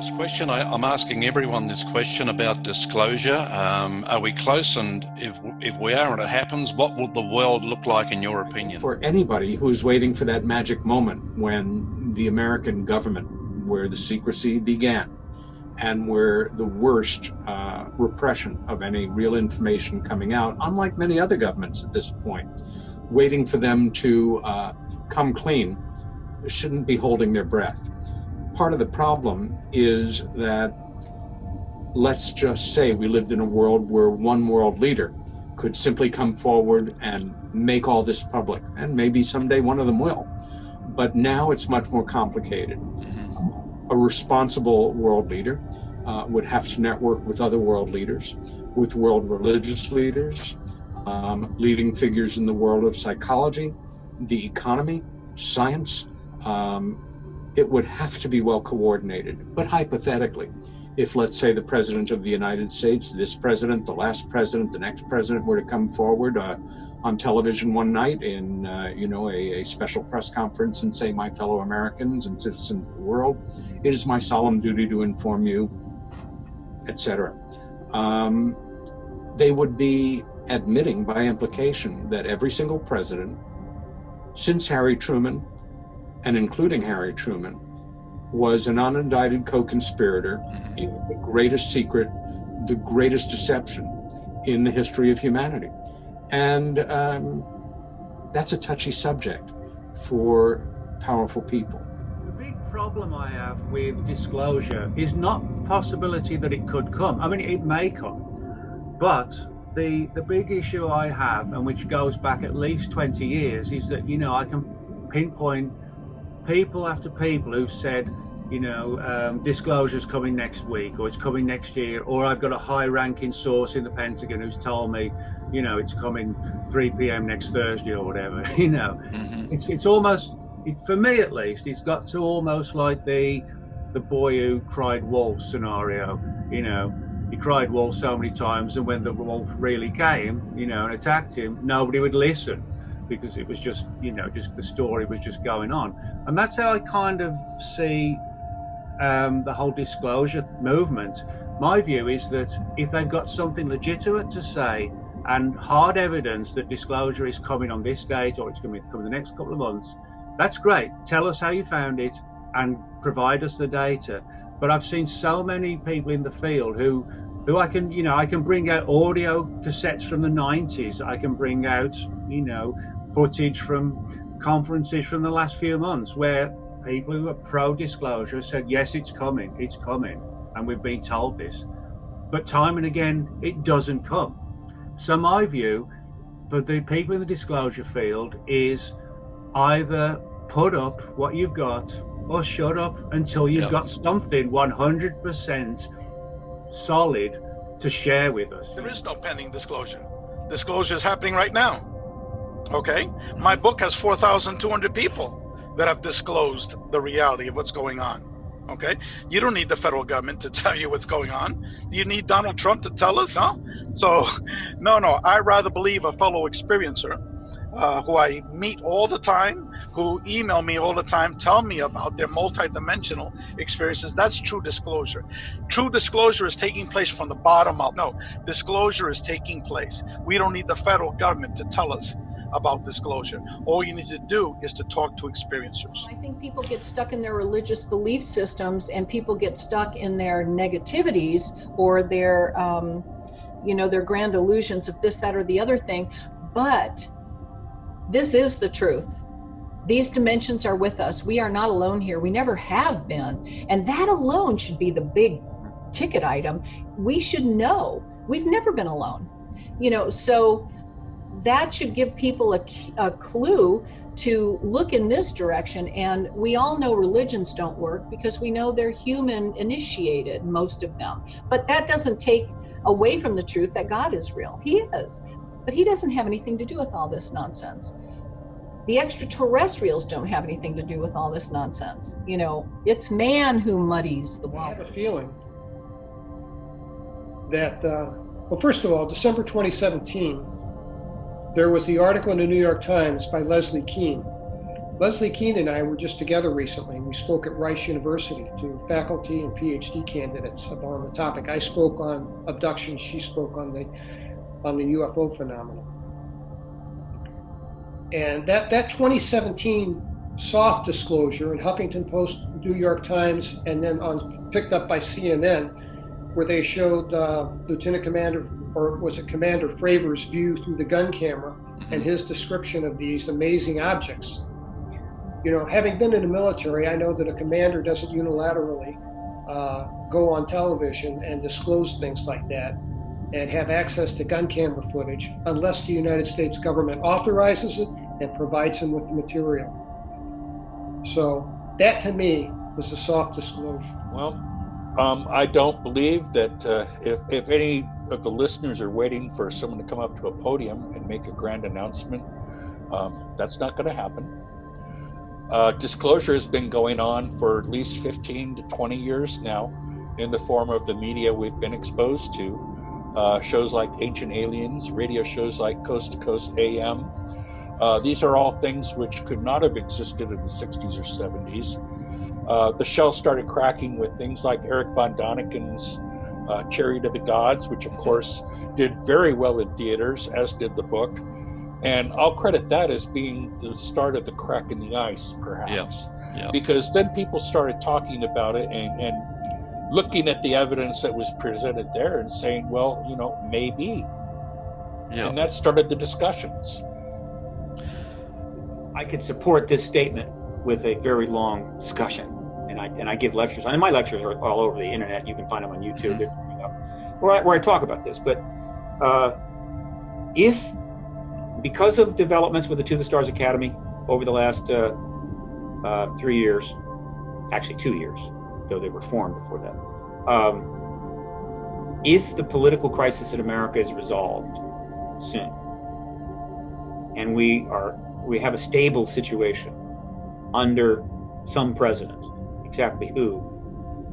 last question. I'm asking everyone this question about disclosure. Are we close? And if we are and it happens, what will the world look like in your opinion? For anybody who's waiting for that magic moment when the American government, where the secrecy began and where the worst repression of any real information coming out, unlike many other governments at this point, waiting for them to come clean, shouldn't be holding their breath. Part of the problem is that, let's just say we lived in a world where one world leader could simply come forward and make all this public, and maybe someday one of them will. But now it's much more complicated. A responsible world leader would have to network with other world leaders, with world religious leaders, leading figures in the world of psychology, the economy, science. It would have to be well coordinated. But hypothetically, if, let's say, the President of the United States, this president, the last president, the next president were to come forward on television one night in a special press conference and say, "My fellow Americans and citizens of the world, it is my solemn duty to inform you," etc. They would be admitting by implication that every single president since Harry Truman, and including Harry Truman, was an unindicted co-conspirator in the greatest secret, the greatest deception in the history of humanity. And that's a touchy subject for powerful people. The big problem I have with disclosure is not the possibility that it could come. I mean, it may come, but the big issue I have, and which goes back at least 20 years, is that, I can pinpoint people after people who've said, disclosure's coming next week, or it's coming next year, or I've got a high-ranking source in the Pentagon who's told me, it's coming 3 p.m. next Thursday or whatever. It's almost, for me at least, it's got to almost like the boy who cried wolf scenario. He cried wolf so many times, and when the wolf really came, and attacked him, nobody would listen, because it was just, just the story was just going on. And that's how I kind of see the whole disclosure movement. My view is that if they've got something legitimate to say and hard evidence that disclosure is coming on this date, or it's going to come in the next couple of months, that's great. Tell us how you found it and provide us the data. But I've seen so many people in the field who I can bring out audio cassettes from the 90s. I can bring out, footage from conferences from the last few months where people who are pro-disclosure said, yes, it's coming, and we've been told this. But time and again, it doesn't come. So my view for the people in the disclosure field is either put up what you've got or shut up until you've got something 100% solid to share with us. There is no pending disclosure. Disclosure is happening right now. Okay? My book has 4,200 people that have disclosed the reality of what's going on. Okay? You don't need the federal government to tell you what's going on. Do you need Donald Trump to tell us? No? So, no. I'd rather believe a fellow experiencer who I meet all the time, who email me all the time, tell me about their multidimensional experiences. That's true disclosure. True disclosure is taking place from the bottom up. No, disclosure is taking place. We don't need the federal government to tell us about disclosure. All you need to do is to talk to experiencers. I think people get stuck in their religious belief systems, and people get stuck in their negativities or their, their grand illusions of this, that, or the other thing. But this is the truth. These dimensions are with us. We are not alone here. We never have been. And that alone should be the big ticket item. We should know we've never been alone. So that should give people a clue to look in this direction. And we all know religions don't work because we know they're human initiated, most of them. But that doesn't take away from the truth that God is real. He is. But he doesn't have anything to do with all this nonsense. The extraterrestrials don't have anything to do with all this nonsense. It's man who muddies the water. I have a feeling that, first of all, December 2017, there was the article in the New York Times by Leslie Kean Leslie Keene and I were just together recently. We spoke at Rice University to faculty and PhD candidates on the topic. I spoke on abduction. She spoke on the UFO phenomenon. And that 2017 soft disclosure in Huffington Post, New York Times, and then picked up by CNN, where they showed Lieutenant Commander, or was it Commander Fravers' view through the gun camera and his description of these amazing objects. You know, having been in the military, I know that a commander doesn't unilaterally go on television and disclose things like that and have access to gun camera footage unless the United States government authorizes it and provides them with the material. So that to me was a soft disclosure. Well, I don't believe that if any of the listeners are waiting for someone to come up to a podium and make a grand announcement, that's not going to happen. Disclosure has been going on for at least 15 to 20 years now in the form of the media we've been exposed to. Shows like Ancient Aliens, radio shows like Coast to Coast AM. These are all things which could not have existed in the 60s or 70s. The shell started cracking with things like Eric von Daniken's Chariot of the Gods, which of course did very well in theaters, as did the book. And I'll credit that as being the start of the crack in the ice, perhaps. Yeah. Because then people started talking about it and looking at the evidence that was presented there and saying, well, you know, maybe. Yeah. And that started the discussions. I could support this statement with a very long discussion. And I give lectures. And my lectures are all over the internet. You can find them on YouTube, where I talk about this. But because of developments with the To the Stars Academy over the last 3 years, actually 2 years, though they were formed before that, if the political crisis in America is resolved soon, and we have a stable situation under some president, exactly who,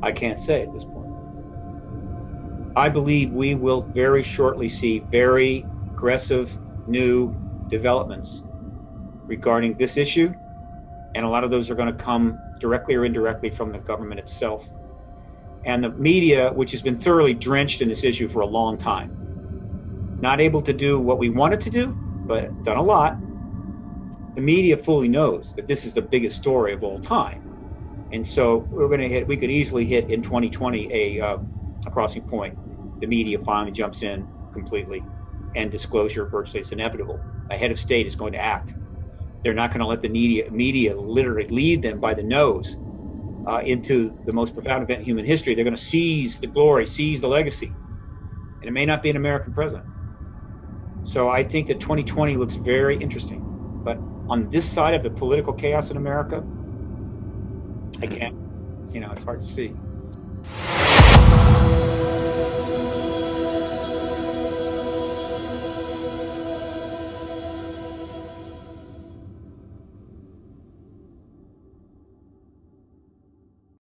I can't say at this point, I believe we will very shortly see very aggressive new developments regarding this issue, and a lot of those are going to come directly or indirectly from the government itself. And the media, which has been thoroughly drenched in this issue for a long time, not able to do what we wanted to do, but done a lot. The media fully knows that this is the biggest story of all time. And so we could easily hit in 2020 a crossing point. The media finally jumps in completely, and disclosure virtually is inevitable. A head of state is going to act. They're not going to let the media literally lead them by the nose into the most profound event in human history. They're going to seize the glory, seize the legacy. And it may not be an American president. So I think that 2020 looks very interesting. But on this side of the political chaos in America, again, it's hard to see.